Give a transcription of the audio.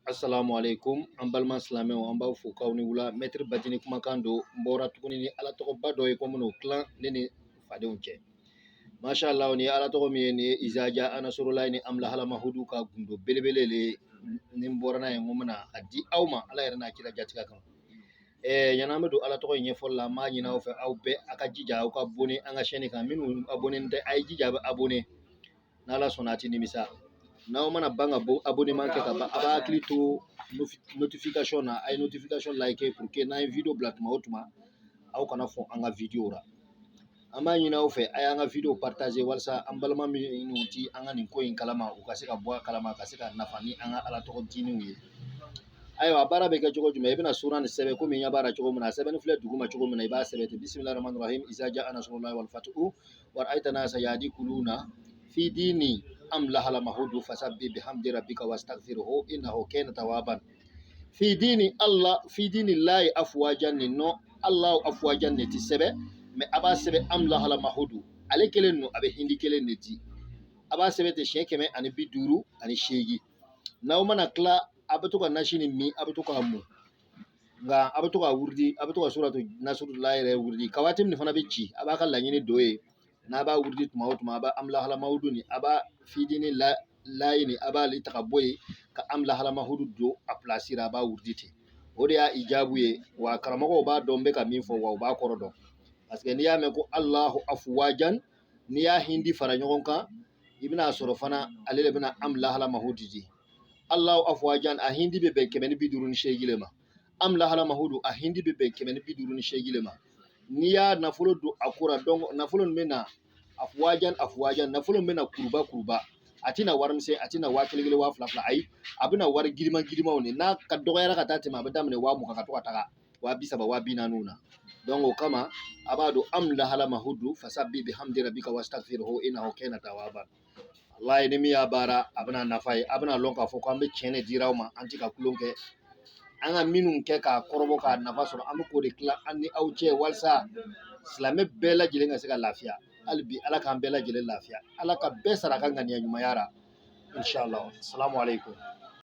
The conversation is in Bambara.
Assalamu alaikum an balima silamɛw an b'aw fo k'aw ni wula mɛtiri Badini kumakan don n bɔra tuguni ni ala tɔgɔba dɔ ye ko min'o tilan ne ni fadenw cɛ masha Allah ni ye ala tɔgɔ min ye ni ye Izaja Anasrulayi ni Amlahala Mahudu ka gundo belebele le ni n bɔra n'a ye n ko bɛna a di aw ma ala yɛrɛ n'a kira jatigɛ kan yan'an bɛ don ala tɔgɔ in ɲɛfɔli la n b'a ɲini aw fɛ aw bɛɛ a ka jija aw ka abonné an ka chaîne kan minnu abonné tɛ a ye jija a bɛ abonné n'ala sɔnna a tɛ nimisa n'aw mana ban ka abonnement kɛ ka ban a b'a hakili to notification na a ye notification like pour que n'an ye video bila tuma o tuma aw kana fɔ an ka video ra an b'a ɲini aw fɛ a y'an ka video partager walasa an balima minnu tɛ an ka nin ko in kalama u ka se ka bɔ a kalama ka se ka nafa ni an ka ala tɔgɔ diiniw ye ayiwa baara bɛ kɛ cogo jumɛn i bɛna sura ni sɛbɛn komi n ɲɛ b'a la cogo min na a sɛbɛnni filɛ dugu ma cogo min na i b'a sɛbɛn ten bismillahirrahmanirrahim izaja anasrullahi wal fatuhu wa ra'aytana sayadikuluna fi dini amlahala mahudu fasabbi bihamdi rabbika wastaghfirhu innahu kana tawaban fi dini lahi afwajan ni no Allah afwajan ne ti sɛbɛn mais a b'a sɛbɛn amlahala mahudu ale kelen no a bɛ hindi kelen ne di a b'a sɛbɛn ten siɲɛ 158 n'aw mana tila a bɛ to ka nasi ni min a bɛ to k'a mun nka a bɛ to ka wuridi a bɛ to ka suratu nasrullahi yɛrɛ wuridi ka waati min fana bɛ ci a b'a ka laɲini do ye n'a b'a wuridi tuma o tuma a b'a amlahala mahudu ni a b'a fidini layi ni a b'ale ta ka bɔ yen ka amlahala mahudu don a place ra a b'a wuridi ten o de y'a ijabu ye wa karamɔgɔw b'a dɔn n bɛ ka min fɔ wa u b'a kɔrɔ dɔn parce que n'i y'a mɛn ko Allahu afwajan n'i y'a hindi fara ɲɔgɔn kan i bɛna sɔrɔ fana ale de bɛna amlahala mahudu di Allahu afwajan a hindi bɛ bɛn 158 le ma amlahala mahudu a hindi bɛ bɛn 158 ma n'i y'a nafolo don a kora donc nafolo min bɛ na afwajan nafolo min bɛ na kuruba a tɛna wari misɛn a tɛna 1000 2000 ayi a bɛna wari girimanw de n'a ka dɔgɔyara ka taa tɛmɛ a bɛ daminɛ 20,000 ka to ka taga 30,000 40,000 na donc o kama a b'a don amlahala mahudu fasabbi bihamdi rabbika wastaghfirhu innahu kana tawaban wallahi ni min y'a baara a bɛna nafa ye a bɛna lɔn k'a fɔ ko an bɛ tiɲɛ de dira aw ma an tɛ ka kulon kɛ an ka minnu kɛ k'a kɔrɔbɔ k'a nafa sɔrɔ an bɛ k'o de tila an ni aw cɛ walasa silamɛ bɛɛ lajɛlen ka se ka lafiya hali bi ala k'an bɛɛ lajɛlen lafiya ala ka bɛɛ sara a ka ŋaniya ɲumanya ra inshallah assalamu alaikum